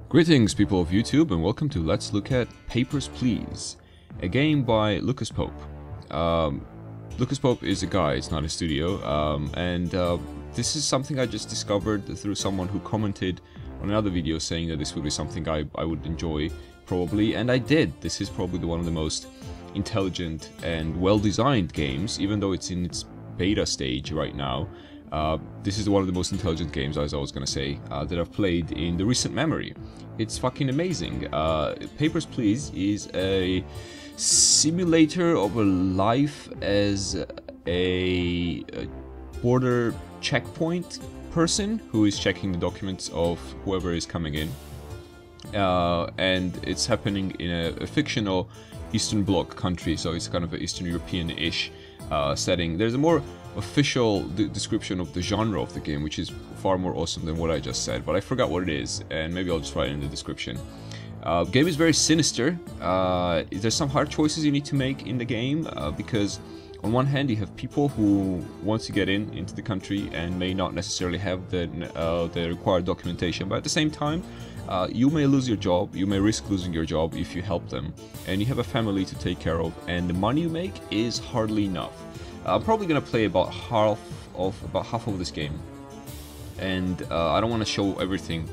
Greetings, people of YouTube, and welcome to Let's Look at Papers, Please, a game by Lucas Pope. Lucas Pope is a guy, it's not a studio, and this is something I just discovered through someone who commented on another video saying that this would be something I would enjoy, probably, and I did. This is probably one of the most intelligent and well-designed games, even though it's in its beta stage right now. This is one of the most intelligent games, as I was gonna say, that I've played in the recent memory. It's fucking amazing. Papers, Please is a simulator of a life as a border checkpoint person who is checking the documents of whoever is coming in. And it's happening in a fictional Eastern Bloc country, so it's kind of an Eastern European-ish setting. There's a more official description of the genre of the game, which is far more awesome than what I just said, but I forgot what it is, and maybe I'll just write it in the description. Game is very sinister. There's some hard choices you need to make in the game, because on one hand you have people who want to get into the country and may not necessarily have the required documentation, but at the same time you may lose your job, you may risk losing your job if you help them, and you have a family to take care of, and the money you make is hardly enough. I'm probably gonna play about half of this game, and I don't want to show everything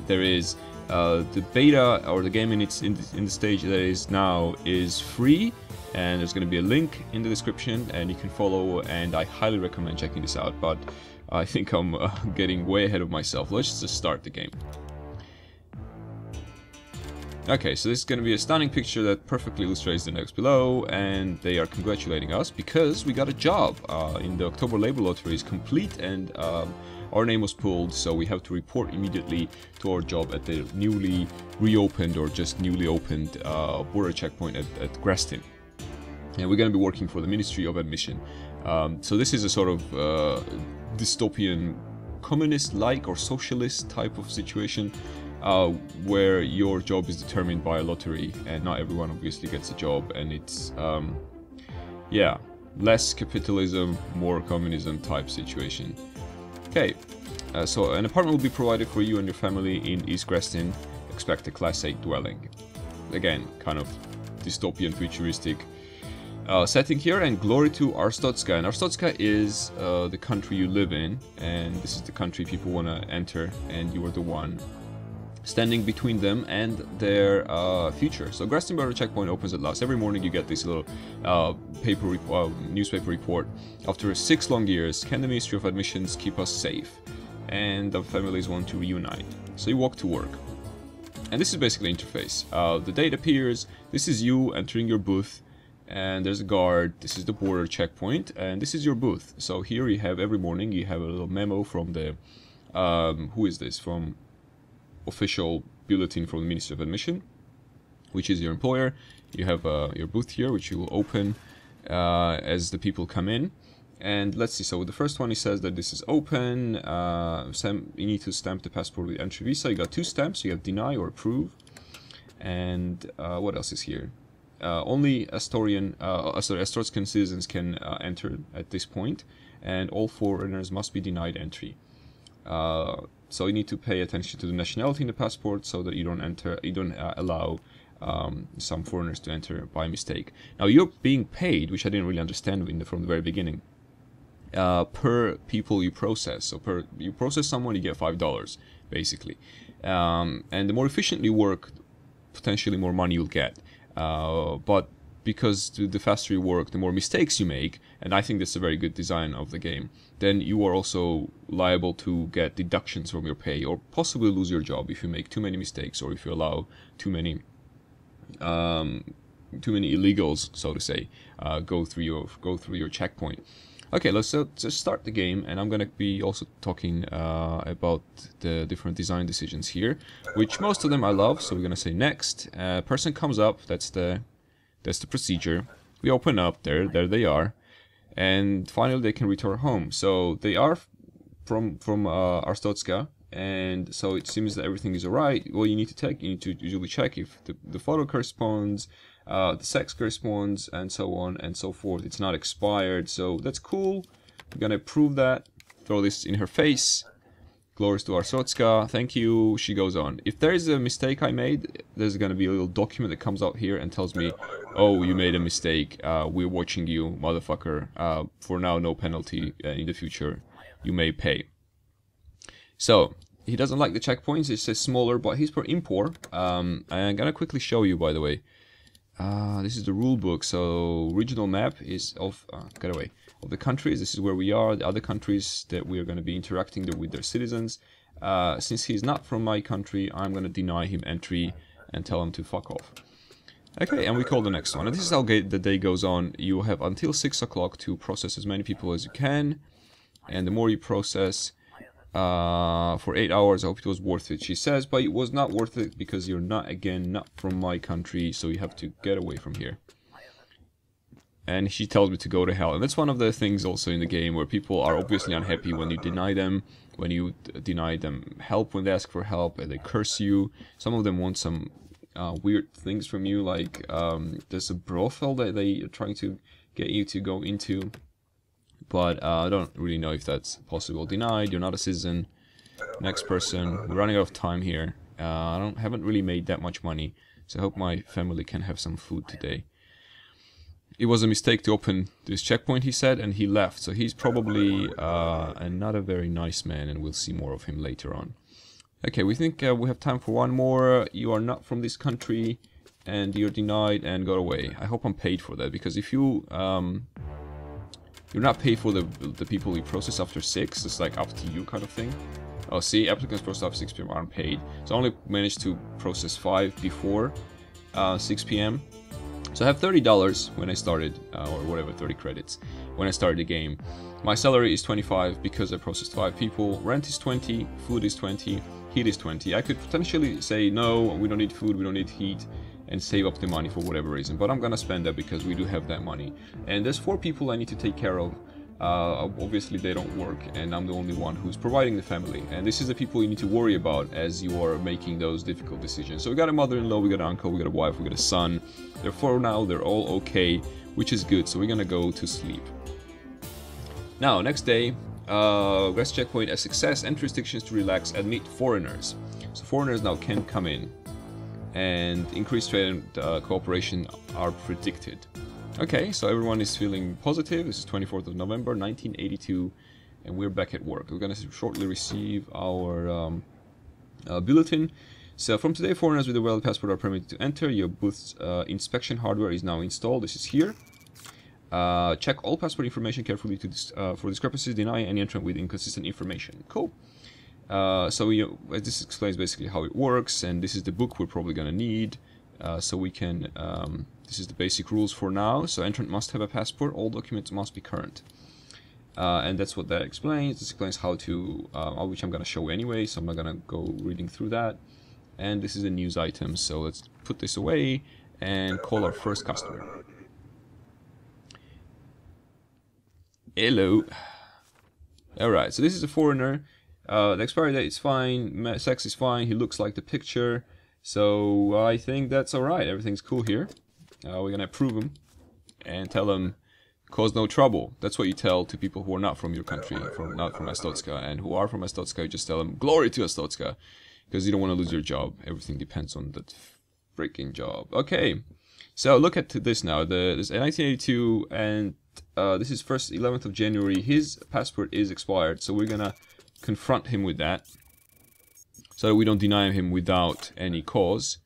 there is. The beta, or the game in the stage that it is now, is free, and there's going to be a link in the description, and you can follow, and I highly recommend checking this out. But I think I'm getting way ahead of myself. Let's just start the game. Okay, so this is going to be a stunning picture that perfectly illustrates the next below, and they are congratulating us because we got a job. In the October Labor Lottery is complete, and our name was pulled, so we have to report immediately to our job at the newly reopened, or just newly opened, border checkpoint at Grestin. And we're going to be working for the Ministry of Admission. So this is a sort of dystopian, communist-like or socialist type of situation, where your job is determined by a lottery, and not everyone obviously gets a job, and it's, yeah, less capitalism, more communism type situation. Okay, so an apartment will be provided for you and your family in East Grestin. Expect a Class 8 dwelling. Again, kind of dystopian, futuristic setting here, and glory to Arstotzka. And Arstotzka is the country you live in, and this is the country people want to enter, and you are the one standing between them and their future. So Grestin border checkpoint opens at last. Every morning you get this little newspaper report. After 6 long years, can the Ministry of Admissions keep us safe? And the families want to reunite. So you walk to work. And this is basically the interface. The date appears, this is you entering your booth, and there's a guard, this is the border checkpoint, and this is your booth. So here you have, every morning you have a little memo from the, who is this? From official bulletin from the Ministry of Admission, which is your employer. You have your booth here, which you will open as the people come in. And let's see, so the first one, he says that this is open. You need to stamp the passport with entry visa. You got 2 stamps, you have deny or approve. And what else is here? Only Arstotzkan citizens can enter at this point, and all foreigners must be denied entry. So you need to pay attention to the nationality in the passport, so that you don't allow some foreigners to enter by mistake. Now you're being paid, which I didn't really understand from the very beginning, per people you process. So you process someone, you get $5 basically, and the more efficiently you work, potentially more money you'll get. But because the faster you work, the more mistakes you make, and I think that's a very good design of the game, then you are also liable to get deductions from your pay, or possibly lose your job if you make too many mistakes, or if you allow too many illegals, so to say, go through your checkpoint. Okay, let's just start the game, and I'm gonna be also talking about the different design decisions here, which most of them I love. So we're gonna say next. Person comes up. That's the procedure. We open up. There they are, and finally they can return home. So they are from Arstotzka, and so it seems that everything is alright. Well, you need to usually check if the photo corresponds, the sex corresponds, and so on and so forth. It's not expired, so that's cool. We're gonna prove that. Throw this in her face. Glories to Arstotzka, thank you. She goes on. If there is a mistake I made, there's gonna be a little document that comes out here and tells me, oh, you made a mistake, we're watching you, motherfucker. For now, no penalty. In the future, you may pay. So, he doesn't like the checkpoints, it says smaller, but he's for import. I'm gonna quickly show you, by the way. This is the rule book, so regional map is of, get away, of the countries. This is where we are, the other countries that we are going to be interacting with their citizens. Since he's not from my country, I'm going to deny him entry and tell him to fuck off. Okay, and we call the next one. And this is how the day goes on. You have until 6 o'clock to process as many people as you can. And the more you process, for 8 hours, I hope it was worth it, she says, but it was not worth it because you're not from my country, so you have to get away from here. And she tells me to go to hell, and that's one of the things also in the game where people are obviously unhappy when you deny them, when you deny them help when they ask for help, and they curse you. Some of them want some weird things from you, like there's a brothel that they are trying to get you to go into. But I don't really know if that's possible. Denied, you're not a citizen. Next person. We're running out of time here. Haven't really made that much money, so I hope my family can have some food today. It was a mistake to open this checkpoint, he said, and he left. So he's probably not a very nice man, and we'll see more of him later on. Okay, we think we have time for one more. You are not from this country, and you're denied and got away. I hope I'm paid for that, because if you... you're not paid for the people you process after 6. It's like up to you kind of thing. Oh, see, applicants processed after 6 p.m. aren't paid. So I only managed to process 5 before 6 p.m. So I have $30 when I started, or whatever, 30 credits when I started the game. My salary is 25 because I processed 5 people. Rent is 20, food is 20, heat is 20. I could potentially say, no, we don't need food, we don't need heat, and save up the money for whatever reason, but I'm gonna spend that because we do have that money. And there's 4 people I need to take care of. Obviously they don't work, and I'm the only one who's providing the family, and this is the people you need to worry about as you are making those difficult decisions. So we got a mother-in-law, we got an uncle, we got a wife, we got a son. Therefore now they're all okay, which is good, so we're gonna go to sleep. Now, next day, rest checkpoint a success, enter restrictions to relax, admit foreigners. So foreigners now can come in, and increased trade and cooperation are predicted. Okay, so everyone is feeling positive. This is 24th of November, 1982, and we're back at work. We're going to shortly receive our bulletin. So from today, foreigners with a valid passport are permitted to enter. Your booth's inspection hardware is now installed. This is here. Check all passport information carefully for discrepancies. Deny any entrant with inconsistent information. Cool. So this explains basically how it works, and this is the book we're probably going to need. So we can, this is the basic rules for now. So entrant must have a passport, all documents must be current. And that's what that explains. This explains how to, which I'm going to show anyway, so I'm not going to go reading through that. And this is a news item, so let's put this away and call our first customer. Hello. Alright, so this is a foreigner. The expiry date is fine, sex is fine, he looks like the picture. So I think that's alright, everything's cool here. We're gonna approve him and tell him, cause no trouble. That's what you tell to people who are not from your country, not from Arstotzka, and who are from Arstotzka, you just tell them, glory to Arstotzka, because you don't want to lose your job. Everything depends on that freaking job. Okay, so look at this now. This 1982, and this is 11th of January. His passport is expired, so we're gonna confront him with that, so that we don't deny him without any cause.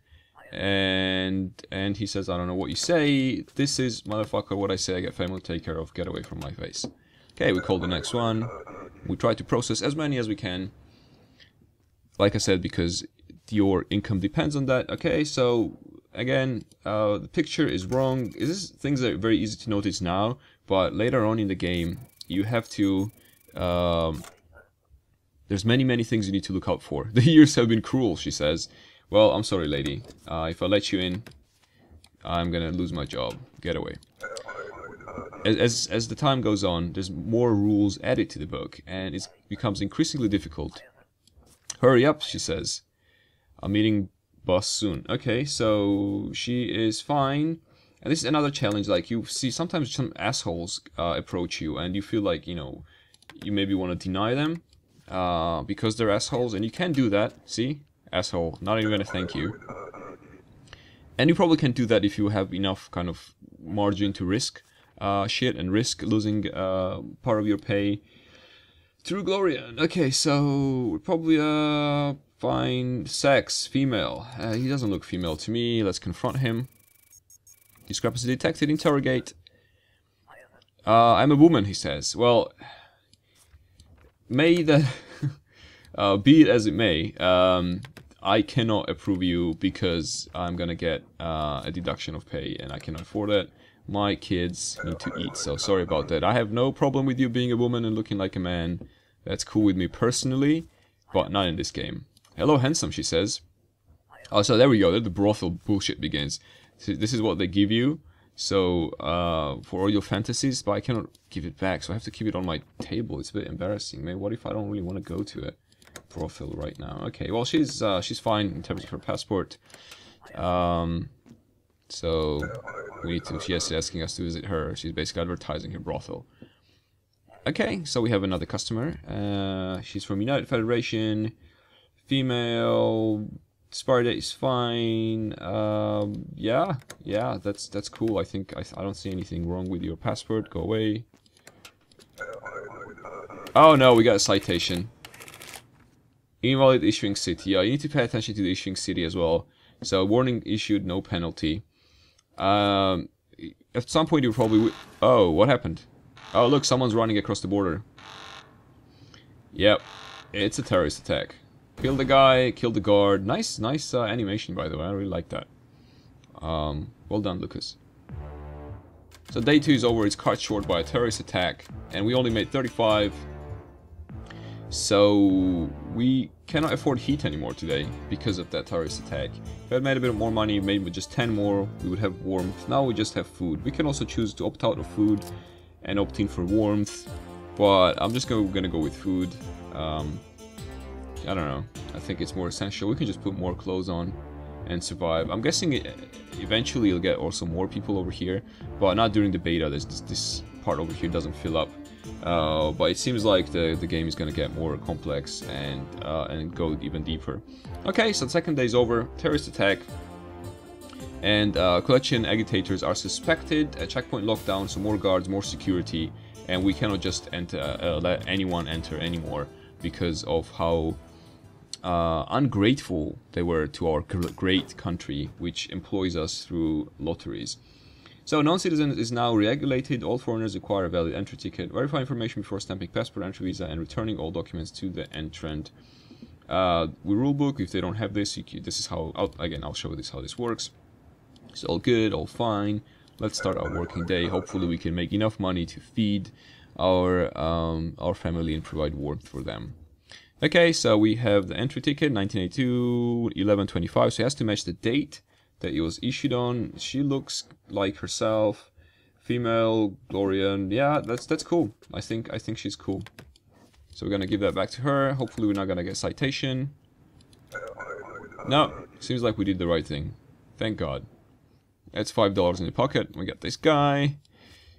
And he says, I don't know what you say. This is, motherfucker, what I say. I got family to take care of. Get away from my face. Okay, we call the next one. We try to process as many as we can. Like I said, because your income depends on that. Okay, so again, the picture is wrong. Things are very easy to notice now, but later on in the game, you have to. There's many things you need to look out for. The years have been cruel, she says. Well, I'm sorry, lady. If I let you in, I'm gonna lose my job. Get away. As the time goes on, there's more rules added to the book, and it becomes increasingly difficult. Hurry up, she says. I'm meeting boss soon. Okay, so she is fine. And this is another challenge. Like, you see sometimes some assholes approach you, and you feel like, you know, you maybe want to deny them. because they're assholes, and you can do that. See? Asshole. Not even gonna thank you. And you probably can do that if you have enough kind of margin to risk shit and risk losing part of your pay through Glorian. Okay, so we're probably find sex, female. He doesn't look female to me. Let's confront him. Discrepancy detected. Interrogate. I'm a woman, he says. Well, may that be it as it may. I cannot approve you because I'm gonna get a deduction of pay and I cannot afford it. My kids need to eat, so sorry about that. I have no problem with you being a woman and looking like a man. That's cool with me personally, but not in this game. Hello, handsome, she says. Oh, so there we go. There the brothel bullshit begins. So this is what they give you. So, for all your fantasies, but I cannot give it back, so I have to keep it on my table. It's a bit embarrassing. Man, what if I don't really want to go to it? Brothel right now. Okay, well she's fine in terms of her passport. So we need to. She's asking us to visit her. She's basically advertising her brothel. Okay, so we have another customer. She's from United Federation, female. Expiry date is fine. Yeah, that's cool. I think I don't see anything wrong with your passport. Go away. Oh no, we got a citation. Invalid issuing city. Yeah, you need to pay attention to the issuing city as well. So, warning issued, no penalty. At some point you probably... Oh, what happened? Oh, look, someone's running across the border. Yep, it's a terrorist attack. Kill the guy, kill the guard. Nice animation, by the way. I really like that. Well done, Lucas. So, day 2 is over. It's cut short by a terrorist attack. And we only made 35... So, we cannot afford heat anymore today because of that terrorist attack. If I had made a bit more money, maybe with just 10 more, we would have warmth. Now we just have food. We can also choose to opt out of food and opt in for warmth. But I'm just gonna go with food. I don't know. I think it's more essential. We can just put more clothes on and survive. I'm guessing eventually you'll get also more people over here. But not during the beta. This part over here doesn't fill up. But it seems like the game is gonna get more complex and go even deeper. Okay, so the second day is over. Terrorist attack. And collection agitators are suspected. A checkpoint lockdown, so more guards, more security. And we cannot just let anyone enter anymore because of how ungrateful they were to our great country, which employs us through lotteries. So, non-citizen is now regulated. All foreigners require a valid entry ticket. Verify information before stamping passport, entry visa, and returning all documents to the entrant. We rulebook. If they don't have this, this is how. Again, I'll show this how this works. It's all good, all fine. Let's start our working day. Hopefully, we can make enough money to feed our family and provide warmth for them. Okay, so we have the entry ticket, 1982, 11/25. So it has to match the date that it was issued on. She looks like herself, female, Glorian. Yeah, that's cool. I think she's cool. So we're gonna give that back to her. Hopefully we're not gonna get citation. No, seems like we did the right thing. Thank God. That's $5 in the pocket. We got this guy.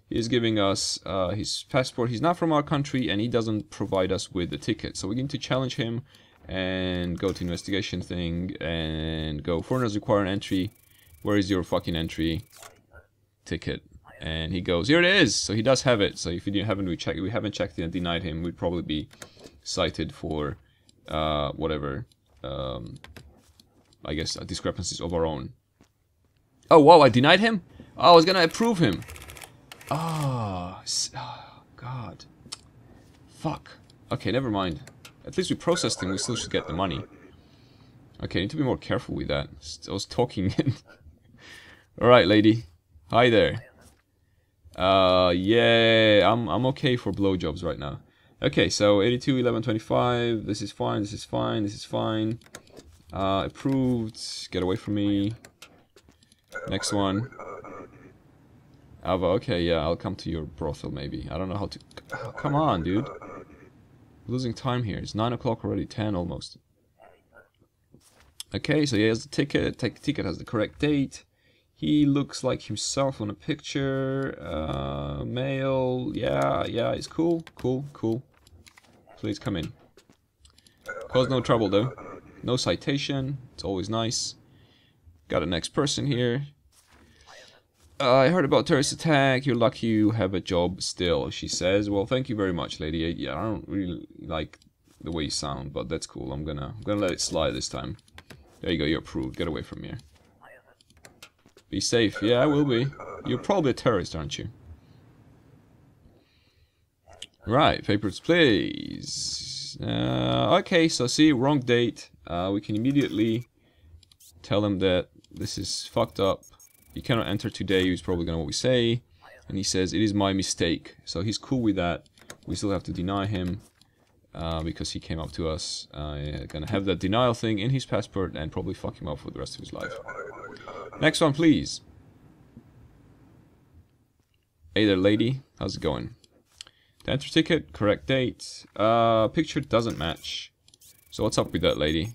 He's giving us his passport. He's not from our country and he doesn't provide us with the ticket. So we need to challenge him. And go to investigation thing and go foreigners require an entry. Where is your fucking entry ticket? And he goes, here it is. So he does have it. So if we haven't checked it and denied him, we'd probably be cited for whatever. I guess discrepancies of our own. Oh wow, I denied him. Oh, I was gonna approve him. Oh God. Fuck. Okay, never mind. At least we processed him, we still should get the money. Okay, need to be more careful with that. I was talking. Alright, lady. Hi there. Yeah, I'm okay for blowjobs right now. Okay, so 82, 11/25. This is fine, this is fine, this is fine. Approved. Get away from me. Next one. Ava, okay, yeah, I'll come to your brothel maybe. I don't know how to... Oh, come on, dude. Losing time here. It's 9 o'clock already, 10 almost. Okay, so he has the ticket. Ticket has the correct date. He looks like himself on a picture. Male. Yeah, it's cool. Cool. Please come in. Cause no trouble though. No citation. It's always nice. Got a next person here. I heard about terrorist attack. You're lucky you have a job still, she says. Well, thank you very much, lady. Yeah, I don't really like the way you sound, but that's cool. I'm gonna let it slide this time. There you go. You're approved. Get away from here. Be safe. Yeah, I will be. You're probably a terrorist, aren't you? Right. Papers, please. Okay. So see, wrong date. We can immediately tell him that this is fucked up. You cannot enter today. He's probably gonna what we say, and he says it is my mistake. So he's cool with that. We still have to deny him because he came up to us. Gonna have that denial thing in his passport and probably fuck him up for the rest of his life. Next one, please. Hey there, lady. How's it going? The enter ticket, correct date. Picture doesn't match. So what's up with that, lady?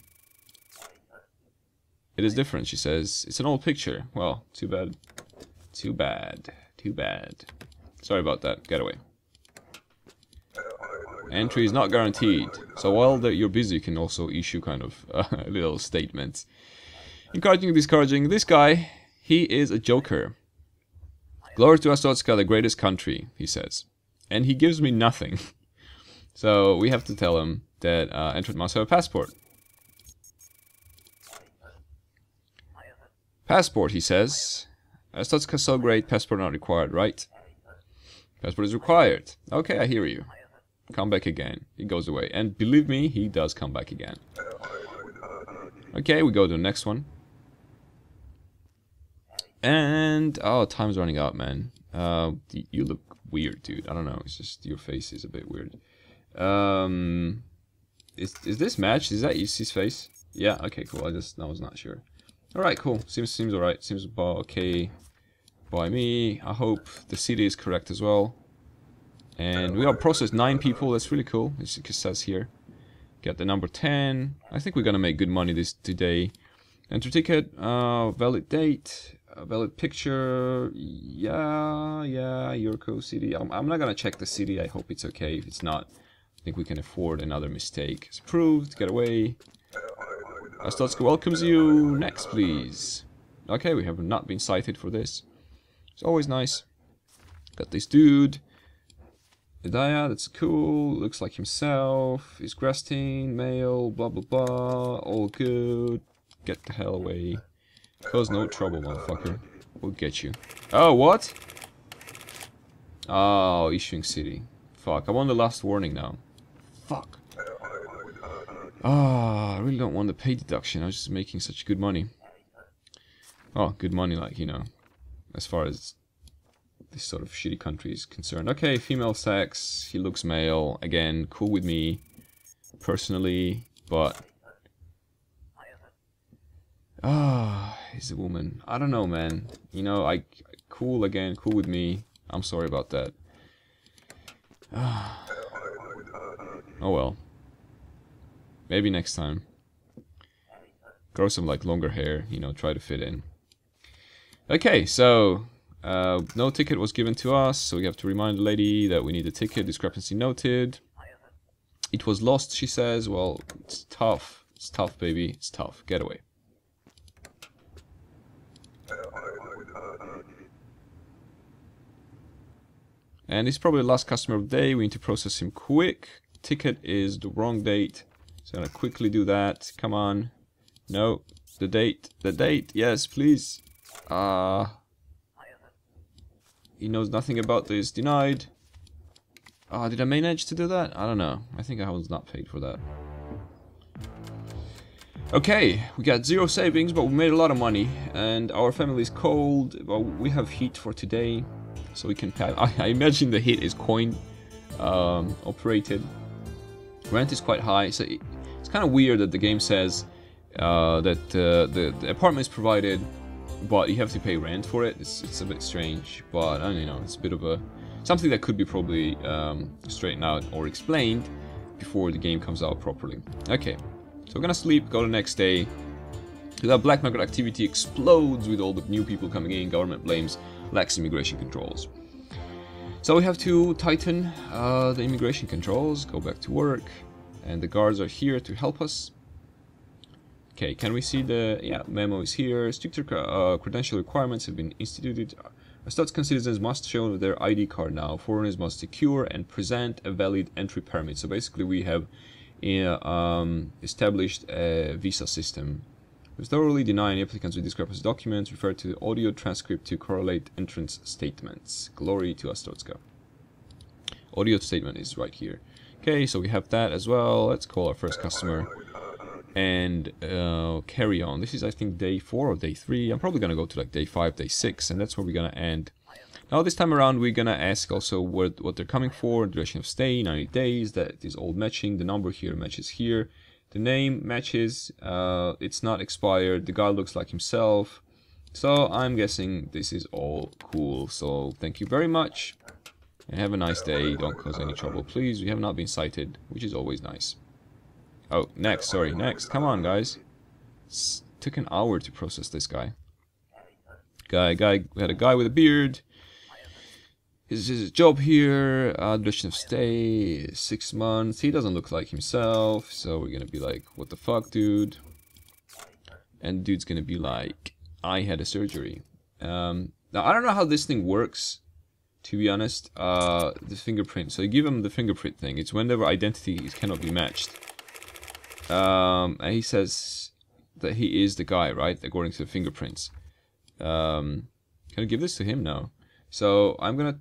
It is different, she says. It's an old picture. Well, too bad. Too bad. Too bad. Sorry about that. Get away. Entry is not guaranteed. So while you're busy, you can also issue kind of little statements. Encouraging, discouraging. This guy, he is a joker. Glory to Arstotzka, the greatest country, he says. And he gives me nothing. So we have to tell him that entrant must have a passport. Passport, he says. Arstotzka so great, passport not required, right? Passport is required. Okay, I hear you. Come back again. He goes away. And believe me, he does come back again. Okay, we go to the next one. And... oh, time's running out, man. You look weird, dude. I don't know. It's just your face is a bit weird. Is this matched? Is that his face? Yeah, okay, cool. I was not sure. Alright, cool. Seems alright. Seems okay by me. I hope the city is correct as well. And we have processed 9 people. That's really cool. As it says here. Get the number 10. I think we're gonna make good money today. Enter ticket. Valid date. Valid picture. Yeah. Yurko city. I'm not gonna check the city. I hope it's okay. If it's not, I think we can afford another mistake. It's approved. Get away. Arstotzka welcomes you. Next, please. Okay, we have not been cited for this. It's always nice. Got this dude. Idaya, that's cool. Looks like himself. He's Grastin, male, blah blah blah. All good. Get the hell away. Cause no trouble, motherfucker. We'll get you. Oh, what? Oh, issuing city. Fuck, I'm on the last warning now. Fuck. Ah, I really don't want the pay deduction. I was just making such good money. Oh, good money, like, you know, as far as this sort of shitty country is concerned. Okay, female sex. He looks male. Again, cool with me, personally, but... ah, he's a woman. I don't know, man. You know, cool again, cool with me. I'm sorry about that. Oh well. Maybe next time. Grow some like longer hair, you know, try to fit in. Okay, so no ticket was given to us, so we have to remind the lady that we need a ticket. Discrepancy noted. It was lost, she says. Well, it's tough. It's tough, baby. It's tough. Get away. And he's probably the last customer of the day. We need to process him quick. Ticket is the wrong date. So I'm gonna quickly do that. Come on. No. The date. The date. Yes, please. He knows nothing about this. Denied. Did I manage to do that? I don't know. I think I was not paid for that. Okay, we got 0 savings, but we made a lot of money. And our family is cold. Well, we have heat for today. So we can pay. I imagine the heat is coin operated. Rent is quite high. So it's kind of weird that the game says that the apartment is provided, but you have to pay rent for it. It's a bit strange, but I don't know, it's a bit of a something that could be probably straightened out or explained before the game comes out properly. Okay, so we're gonna sleep, go the next day. The black market activity explodes with all the new people coming in. Government blames lax immigration controls. So we have to tighten the immigration controls, go back to work, And the guards are here to help us. Okay, can we see the... yeah, memo is here. Stricter credential requirements have been instituted. Arstotzka citizens must show their ID card now. Foreigners must secure and present a valid entry permit. So basically we have established a visa system. We thoroughly deny any applicants with discrepancy documents. Refer to the audio transcript to correlate entrance statements. Glory to Arstotzka. Audio statement is right here. Okay, so we have that as well. Let's call our first customer and carry on. This is, I think, day 4 or day 3. I'm probably gonna go to like day 5, day 6, and that's where we're gonna end. Now this time around we're gonna ask also what they're coming for, duration of stay, 90 days, that is all matching, the number here matches here, the name matches, it's not expired, the guy looks like himself, so I'm guessing this is all cool. So thank you very much, and have a nice day, don't cause any trouble please, we have not been cited, which is always nice. Oh, next, sorry, next, come on guys. It took an hour to process this guy. We had a guy with a beard. His job here, duration of stay, 6 months. He doesn't look like himself, so we're gonna be like, what the fuck, dude? And dude's gonna be like, I had a surgery. Now, I don't know how this thing works, to be honest. The fingerprint. So you give him the fingerprint thing. It's whenever identity cannot be matched. And he says that he is the guy, right? According to the fingerprints. Can I give this to him now? So I'm gonna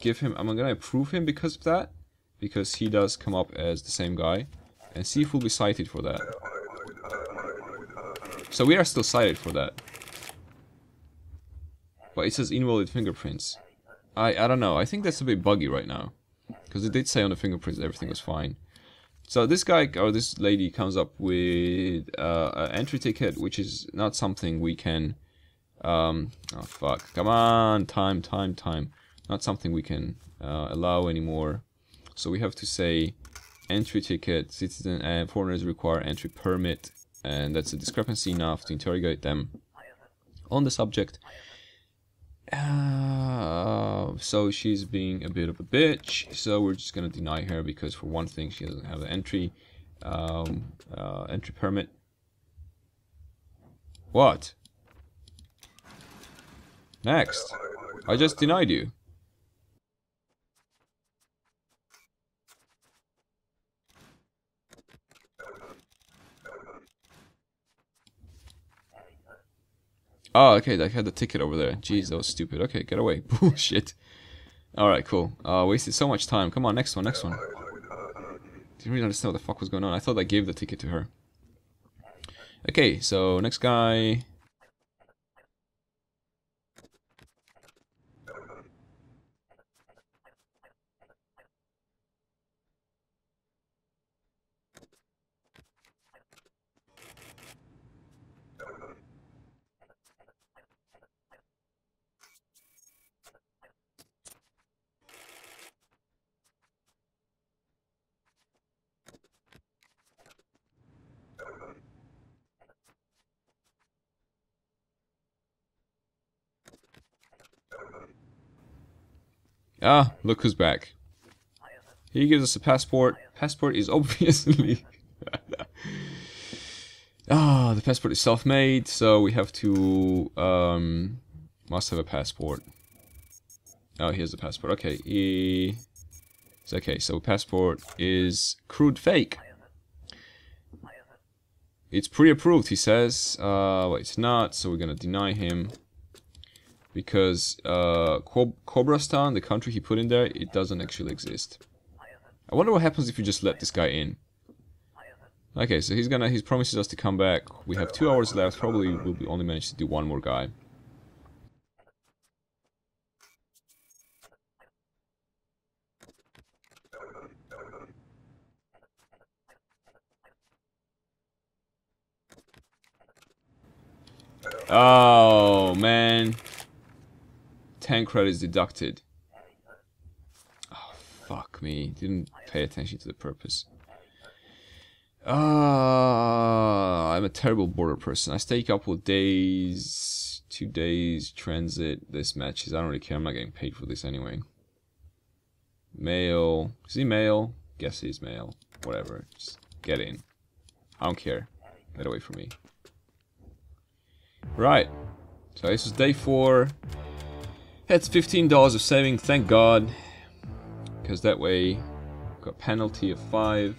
give him, I'm gonna approve him because of that, because he does come up as the same guy, and see if we'll be cited for that. So we are still cited for that, but it says invalid fingerprints. I don't know, I think that's a bit buggy right now, because it did say on the fingerprints that everything was fine. So this guy or this lady comes up with an entry ticket, which is not something we can oh fuck, come on, time. Not something we can allow anymore. So we have to say entry ticket, citizen and foreigners require entry permit, and that's a discrepancy enough to interrogate them on the subject. So she's being a bit of a bitch, so we're just gonna deny her because for one thing she doesn't have an entry permit. What? Next. I just denied you. Oh, okay, I had the ticket over there. Jeez, that was stupid. Okay, get away. Bullshit. Alright, cool. Wasted so much time. Come on, next one. Didn't really understand what the fuck was going on. I thought I gave the ticket to her. Okay, so next guy. Ah, look who's back. He gives us a passport. Passport is obviously... the passport is self-made, so we have to... must have a passport. Oh, here's the passport. Okay, okay, so passport is crude fake. It's pre-approved, he says. Well, it's not, so we're gonna deny him. Because Kobrastan, the country he put in there, it doesn't actually exist. I wonder what happens if you just let this guy in. Okay, so he promises us to come back. We have 2 hours left. Probably we'll only manage to do one more guy. Oh man. 10 credits deducted. Oh, fuck me. Didn't pay attention to the purpose. I'm a terrible border person. I stay a couple of days, 2 days, transit. This matches. I don't really care. I'm not getting paid for this anyway. Male. Is he male? Guess he's male. whatever. Just get in. I don't care. Get away from me. Right. So this is day 4. That's $15 of saving, thank God. Because that way, got a penalty of 5.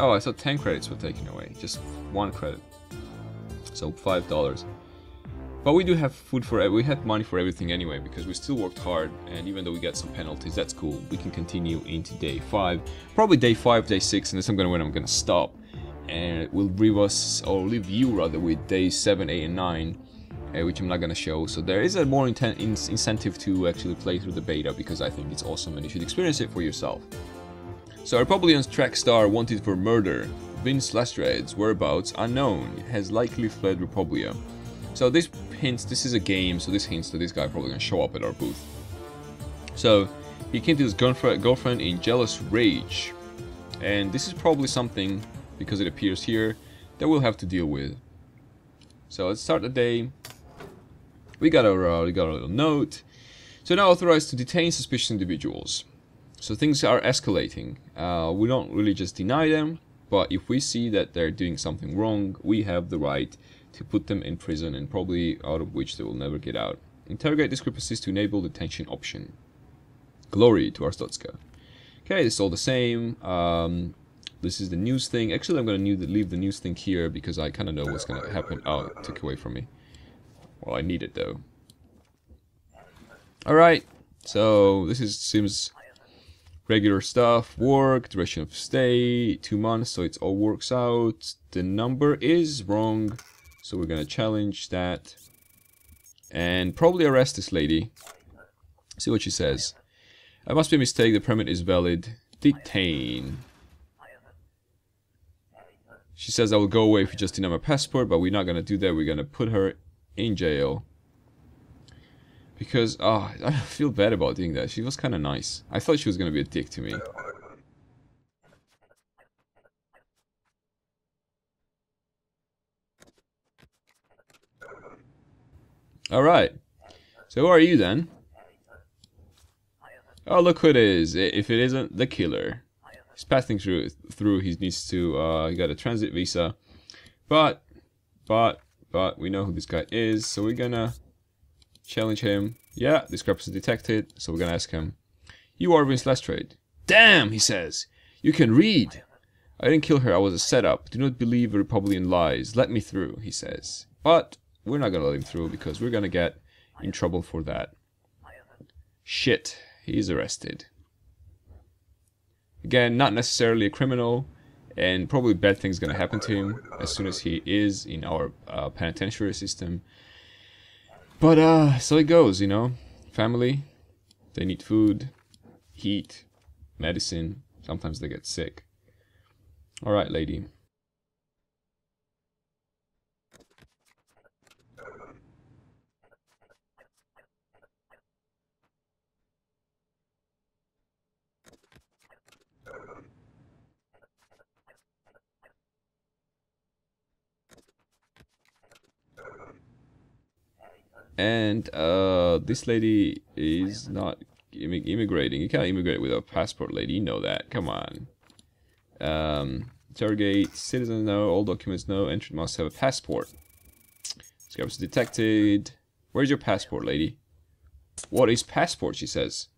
Oh, I thought 10 credits were taken away. Just 1 credit. So $5. But we do have food for we had money for everything anyway, because we still worked hard, and even though we get some penalties, that's cool. We can continue into day 5. Probably day 5, day 6, unless I'm gonna win, I'm gonna stop. And we'll leave you rather with days 7, 8, and 9. Which I'm not gonna show, so there is a more incentive to actually play through the beta, because I think it's awesome and you should experience it for yourself. So Republican's track star wanted for murder. Vince Lestred's whereabouts unknown, has likely fled Republia. So this hints, this is a game, so this hints that this guy probably gonna show up at our booth. So he came to his girlfriend in jealous rage, and this is probably something, because it appears here, that we'll have to deal with. So let's start the day. We got a little note. So now authorized to detain suspicious individuals. So things are escalating. We don't really just deny them, but if we see that they're doing something wrong, we have the right to put them in prison, and probably out of which they will never get out. Interrogate discrepancies to enable detention option. Glory to Arstotzka. Okay, this is all the same. This is the news thing. Actually, I'm going to leave the news thing here, because I kind of know what's going to happen. Oh, it took away from me. Well, I need it though. Alright, so this seems regular stuff. Work, duration of stay, 2 months, so it all works out. The number is wrong, so we're gonna challenge that. And probably arrest this lady. See what she says. I must be a mistake, the permit is valid. Detain. She says I will go away if you just deny my passport, but we're not gonna do that. We're gonna put her in jail. Because, I feel bad about doing that. She was kind of nice. I thought she was gonna be a dick to me. Alright. So who are you then? Oh, look who it is. If it isn't the killer. He's passing through. He needs to, he got a transit visa. But we know who this guy is, so we're gonna challenge him. Yeah, discrepancy detected, so we're gonna ask him. You are Vince Lestrade. Damn, he says. You can read. I didn't kill her, I was a setup. Do not believe Republican lies. Let me through, he says. But we're not gonna let him through, because we're gonna get in trouble for that. Shit, he's arrested. Again, not necessarily a criminal, and probably bad things gonna happen to him as soon as he is in our penitentiary system. But so it goes, you know. Family, they need food, heat, medicine. Sometimes they get sick. Alright, lady. And this lady is not immigrating. You can't immigrate without a passport, lady. You know that. Come on. Interrogate. Citizens no. All documents no. Entrant must have a passport. Discrepancy detected. Where's your passport, lady? What is passport? She says.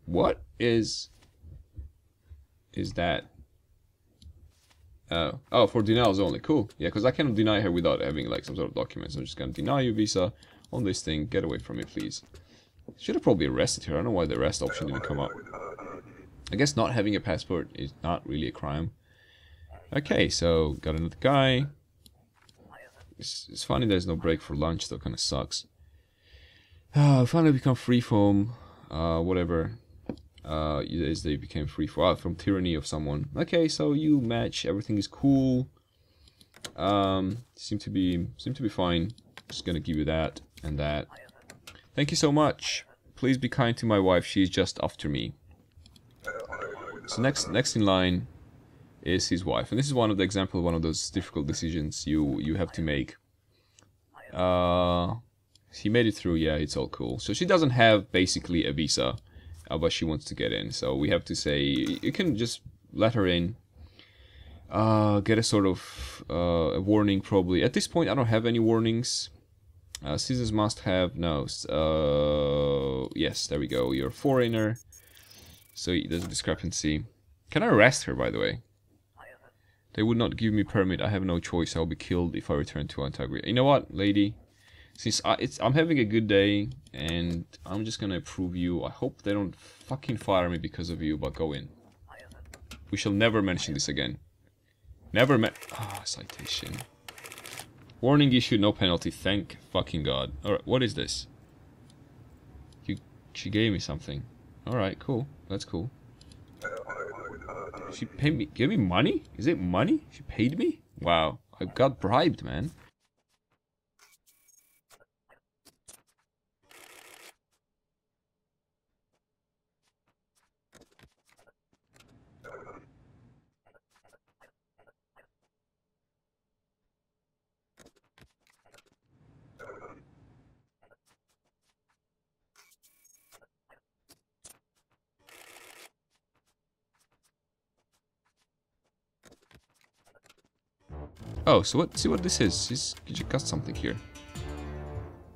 What is that? Oh, for denials only. Cool. Yeah, because I cannot deny her without having like some sort of documents. I'm just gonna deny your visa on this thing. Get away from me, please. Should have probably arrested her. I don't know why the arrest option didn't come up. I guess not having a passport is not really a crime. Okay, so got another guy. It's funny there's no break for lunch, though. Kind of sucks. Finally become freeform. Whatever. As they became free from tyranny of someone. Okay, so you match, everything is cool. Seem to be fine. Just gonna give you that and that. Thank you so much. Please be kind to my wife. She's just after me. So next in line is his wife, and this is one of the example of one of those difficult decisions you have to make. He made it through. Yeah, it's all cool. So she doesn't have basically a visa. but she wants to get in. So we have to say, you can just let her in. Get a sort of a warning probably. At this point I don't have any warnings. Citizens must have, no, yes, there we go, you're a foreigner. So there's a discrepancy. Can I arrest her, by the way? They would not give me permit, I have no choice, I'll be killed if I return to Antigua. You know what, lady? Since I'm having a good day, and I'm just gonna approve you. I hope they don't fucking fire me because of you, but go in. We shall never mention this again. Never citation. Warning issued, no penalty, thank fucking God. Alright, what is this? She gave me something. Alright, cool. That's cool. She paid me, gave me money? Is it money? She paid me? Wow, I got bribed, man. Oh, so what? See what this is? You got something here.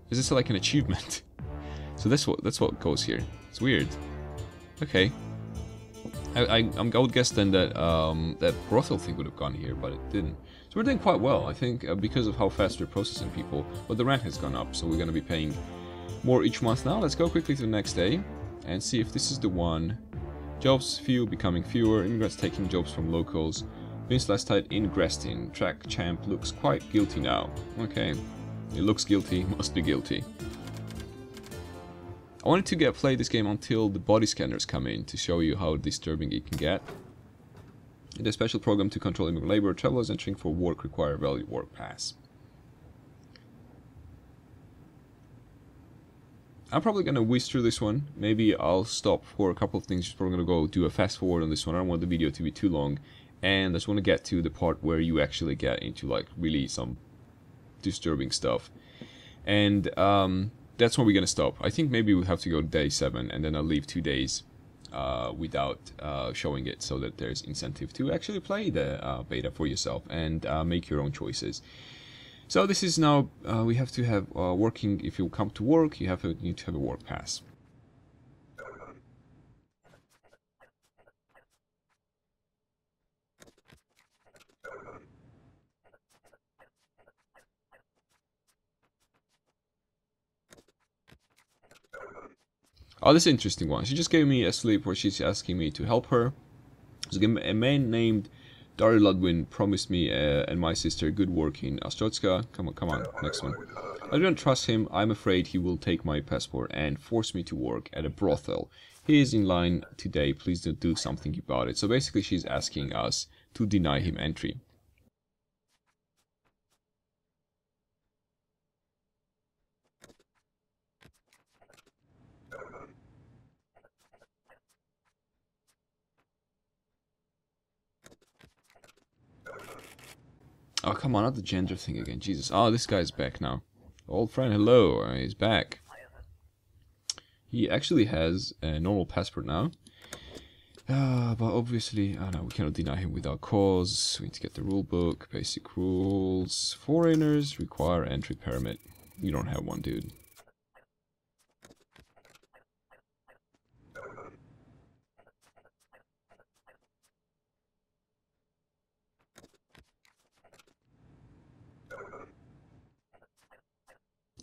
Is this like an achievement? So that's what goes here. It's weird. Okay. I would guess then that that brothel thing would have gone here, but it didn't. So we're doing quite well, I think, because of how fast we're processing people. But the rent has gone up, so we're gonna be paying more each month now. Let's go quickly to the next day and see if this is the one. Jobs few becoming fewer. Immigrants taking jobs from locals. Vince last tight in Grestin. Track champ looks quite guilty now. Okay. It looks guilty, must be guilty. I wanted to play this game until the body scanners come in to show you how disturbing it can get. In a special program to control immigrant labor, travelers entering for work require a valid work pass. I'm probably gonna whiz through this one. Maybe I'll stop for a couple of things. Just probably gonna go do a fast forward on this one. I don't want the video to be too long. And I just want to get to the part where you actually get into like really some disturbing stuff. And that's where we're going to stop. I think maybe we'll have to go to day 7 and then I'll leave 2 days without showing it, so that there's incentive to actually play the beta for yourself and make your own choices. So this is now, we have to have working, if you come to work, you need to have a work pass. Oh, this is an interesting one. She just gave me a slip where she's asking me to help her. So a man named Dari Ludwin promised me and my sister good work in Arstotzka. Come on, next one. I don't trust him. I'm afraid he will take my passport and force me to work at a brothel. He is in line today. Please do something about it. So basically she's asking us to deny him entry. Oh, come on, not the gender thing again. Jesus. Oh, this guy's back now. Old friend, hello. He's back. He actually has a normal passport now. But obviously, oh no, we cannot deny him without cause. We need to get the rule book. Basic rules. Foreigners require entry permit. You don't have one, dude.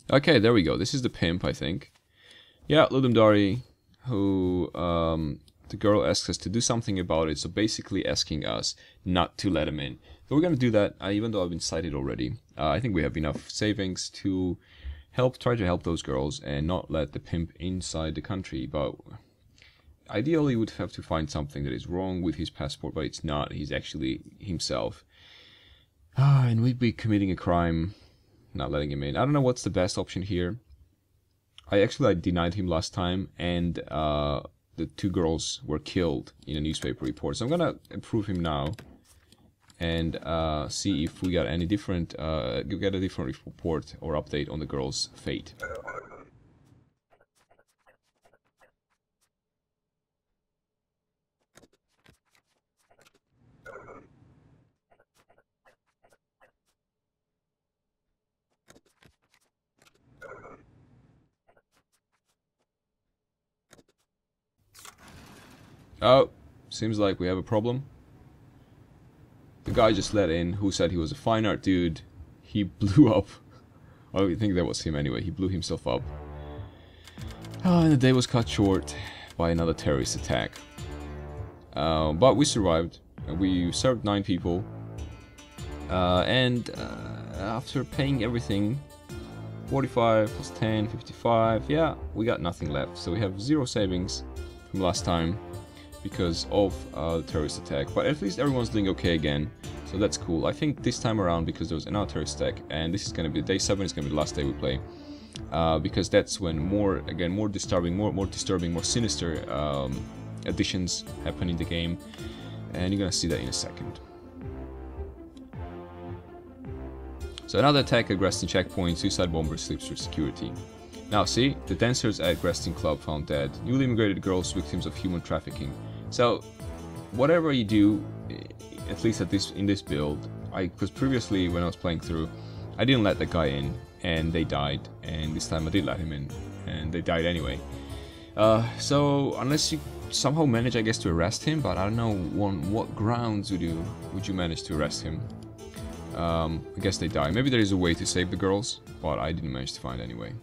Okay, there we go. This is the pimp, I think. Yeah, Ludum Dari, who the girl asks us to do something about it. So basically asking us not to let him in. So we're gonna do that, even though I've been cited already. I think we have enough savings to try to help those girls and not let the pimp inside the country. But ideally, we would have to find something that is wrong with his passport, but it's not. He's actually himself. And we'd be committing a crime. Not letting him in. I don't know what's the best option here. I denied him last time, and the 2 girls were killed in a newspaper report. So I'm gonna approve him now, and see if we got any different, get a different report or update on the girls' fate. Oh, seems like we have a problem. The guy just let in, who said he was a fine art dude, he blew up. Oh, I think that was him anyway. He blew himself up. And the day was cut short by another terrorist attack. But we survived. We served 9 people. And after paying everything, 45 plus 10, 55, yeah, we got nothing left. So we have 0 savings from last time because of the terrorist attack. But at least everyone's doing okay again. So that's cool. I think this time around, because there was another terrorist attack, and this is going to be day 7, is going to be the last day we play. Because that's when more disturbing, more sinister additions happen in the game. And you're going to see that in a second. So another attack at Grestin checkpoint, suicide bomber slips through security. Now see, the dancers at Grestin club found dead. Newly immigrated girls victims of human trafficking. So whatever you do, at least in this build, because previously when I was playing through, I didn't let the guy in and they died, and this time I did let him in and they died anyway. So unless you somehow manage, I guess, to arrest him, but I don't know on what grounds would you manage to arrest him. I guess they die. Maybe there is a way to save the girls, but I didn't manage to find anyway.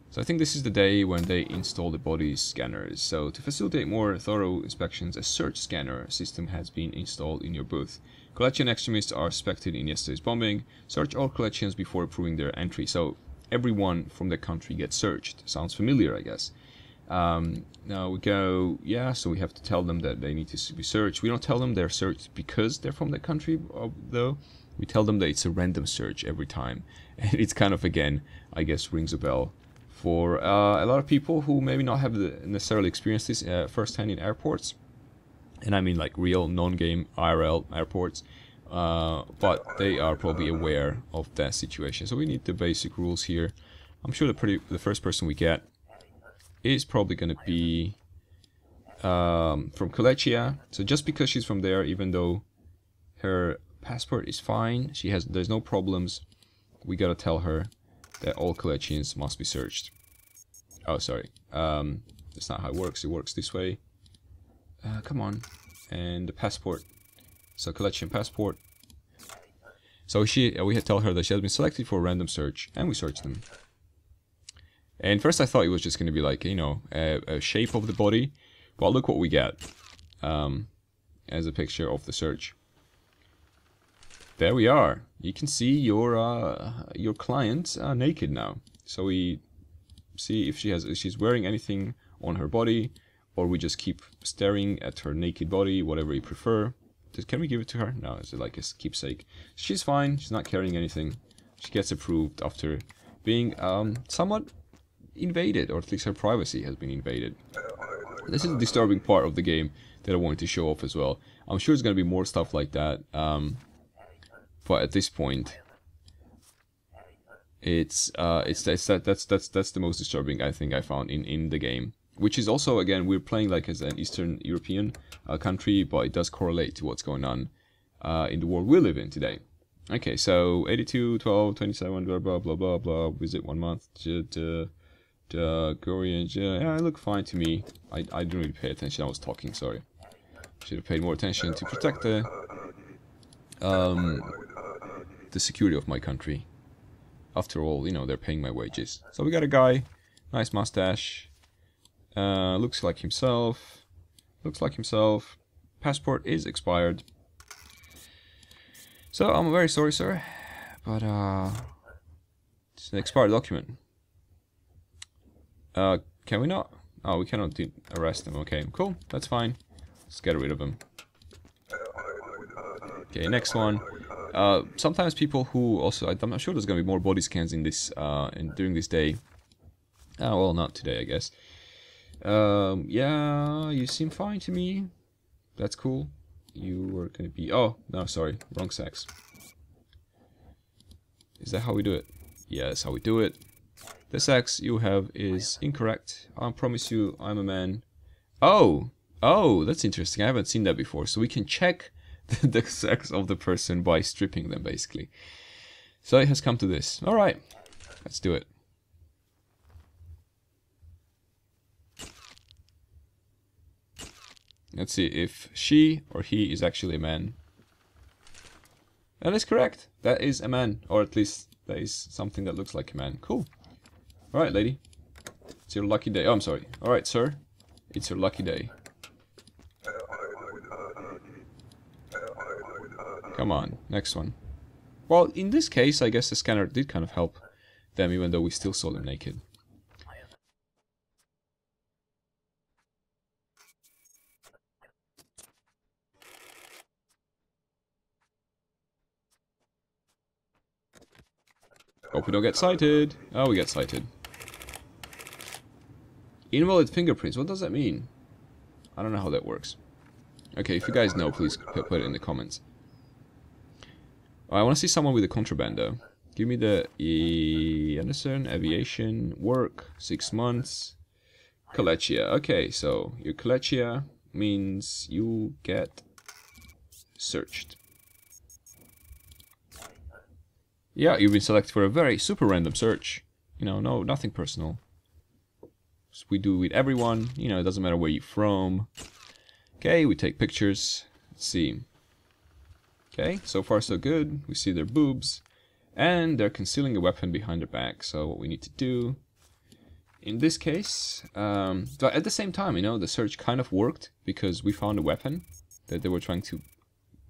So I think this is the day when they install the body scanners. So to facilitate more thorough inspections, a search scanner system has been installed in your booth. Collection extremists are suspected in yesterday's bombing. Search all collections before approving their entry. So everyone from the country gets searched. Sounds familiar, I guess. Now we go, yeah, so we have to tell them that they need to be searched. We don't tell them they're searched because they're from the country, though. We tell them that it's a random search every time. And it's kind of, again, I guess, rings a bell for a lot of people who maybe not have necessarily experienced this firsthand in airports. And I mean like real non-game IRL airports. But they are probably aware of that situation. So we need the basic rules here. I'm sure the first person we get is probably going to be from Kolechia. So just because she's from there, even though her passport is fine, there's no problems, we gotta tell her that all Kolechians must be searched. Oh, sorry. That's not how it works. It works this way. Come on. And the passport. So Kolechian passport. So we had tell her that she has been selected for a random search, and we searched them. And first I thought it was just going to be like, you know, a shape of the body. But look what we get as a picture of the search. There we are. You can see your client naked now. So we see if she's wearing anything on her body, or we just keep staring at her naked body, whatever you prefer. Can we give it to her? No, is it like a keepsake? She's fine. She's not carrying anything. She gets approved after being somewhat invaded, or at least her privacy has been invaded. This is a disturbing part of the game that I wanted to show off as well. I'm sure there's going to be more stuff like that, but at this point, that's the most disturbing I think I found in the game. Which is also, again, we're playing like as an Eastern European country, but it does correlate to what's going on in the world we live in today. Okay, so 82, 12, 27, blah blah blah blah blah. Visit 1 month. Korean, yeah, it looked fine to me. I didn't really pay attention. I was talking. Sorry. Should have paid more attention to protect the security of my country. After all, you know, they're paying my wages. So we got a guy, nice mustache. Looks like himself. Passport is expired. So I'm very sorry, sir, but it's an expired document. Can we not? Oh, we cannot arrest him. Okay, cool. That's fine. Let's get rid of him. Okay, next one. Sometimes people who also, I'm not sure there's gonna be more body scans in this during this day. Oh well, not today, I guess. Yeah, you seem fine to me. That's cool. You were gonna be... Oh, no, sorry. Wrong sex. Is that how we do it? Yeah, that's how we do it. The sex you have is incorrect. I promise you, I'm a man. Oh! Oh, that's interesting. I haven't seen that before. So we can check the sex of the person by stripping them, basically. So it has come to this. Alright. Let's do it. Let's see if she or he is actually a man. That is correct. That is a man, or at least that is something that looks like a man. Cool. Alright, lady. It's your lucky day. Oh, I'm sorry. Alright, sir. It's your lucky day. Come on, next one. Well, in this case, I guess the scanner did kind of help them, even though we still saw them naked. Hope we don't get sighted. Oh, we get sighted. Invalid fingerprints, what does that mean? I don't know how that works. Okay, if you guys know, please put it in the comments. I want to see someone with a contraband though. Give me the Anderson, aviation, work, 6 months. Kolechia. Okay, so your Kolechia means you get searched. Yeah, you've been selected for a very super random search. You know, no, nothing personal. So we do with everyone, you know, it doesn't matter where you're from. Okay, we take pictures. Let's see. Okay, so far so good. We see their boobs. And they're concealing a weapon behind their back. So what we need to do, in this case, but at the same time, you know, the search kind of worked because we found a weapon that they were trying to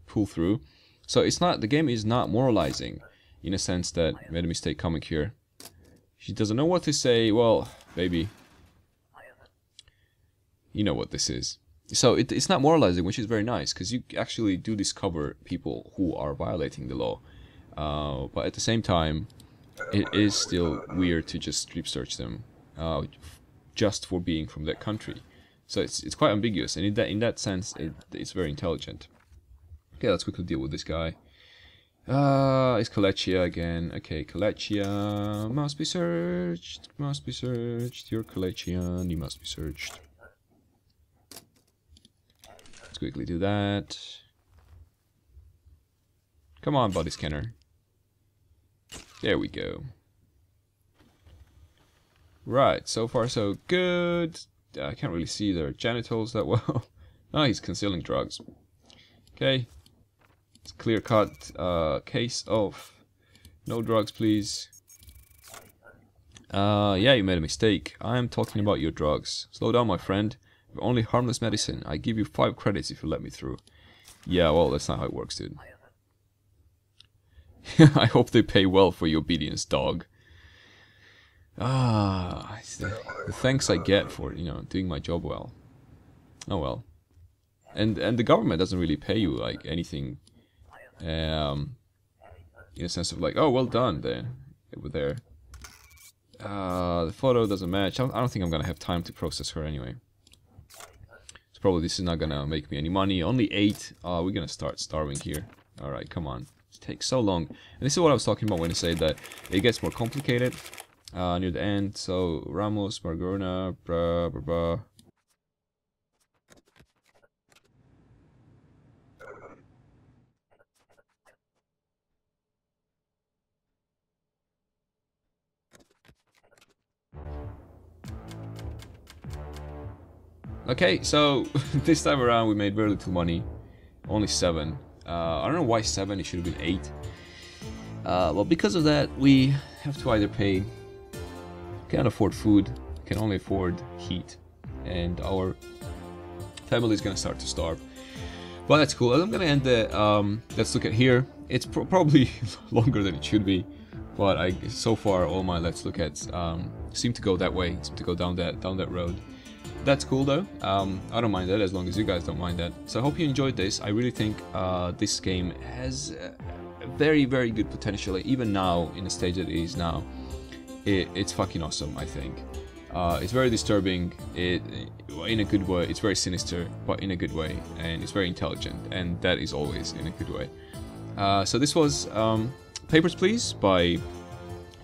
pull through. So it's not, the game is not moralizing in a sense that made a mistake coming here. She doesn't know what to say. Well, baby, you know what this is. So it's not moralizing, which is very nice, because you actually do discover people who are violating the law. But at the same time, it is still weird to just strip search them just for being from that country. So it's quite ambiguous, and in that sense, it's very intelligent. Okay, let's quickly deal with this guy. It's Kolechia again. Okay, Kolechia must be searched. Must be searched. You're Kolechian. You must be searched. Let's quickly do that. Come on, body scanner. There we go. Right, so far so good. I can't really see their genitals that well. Oh, he's concealing drugs. Okay. It's a clear-cut case of no drugs, please. Yeah, you made a mistake. I'm talking about your drugs. Slow down, my friend. Only harmless medicine. I give you 5 credits if you let me through. Yeah, well, that's not how it works, dude. I hope they pay well for your obedience, dog. Ah, it's the thanks I get for, you know, doing my job well. Oh well. And the government doesn't really pay you like anything, in a sense of like, oh, well done there, over there. The photo doesn't match. I don't think I'm gonna have time to process her anyway. So probably this is not gonna make me any money. Only 8. We're gonna start starving here. All right, come on. It takes so long. And this is what I was talking about when I say that it gets more complicated near the end. So Ramos, Margona, blah blah blah. Okay, so this time around we made very little money, only 7. I don't know why 7, it should have been 8. Well, because of that, we have to either pay, can't afford food, can only afford heat, and our family is gonna start to starve. But that's cool. I'm gonna end the, let's look at here. It's probably longer than it should be, but so far all my let's look at seem to go that way, seem to go down that road. That's cool though. I don't mind that as long as you guys don't mind that. So I hope you enjoyed this. I really think this game has very, very good potential. Even now, in the stage that it is now, it's fucking awesome, I think. It's very disturbing, in a good way. It's very sinister, but in a good way. And it's very intelligent, and that is always in a good way. So this was Papers, Please by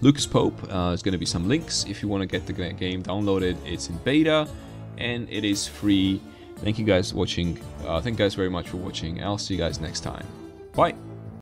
Lucas Pope. There's going to be some links if you want to get the game downloaded. It's in beta, and it is free. Thank you guys for watching. Thank you guys very much for watching. I'll see you guys next time. Bye.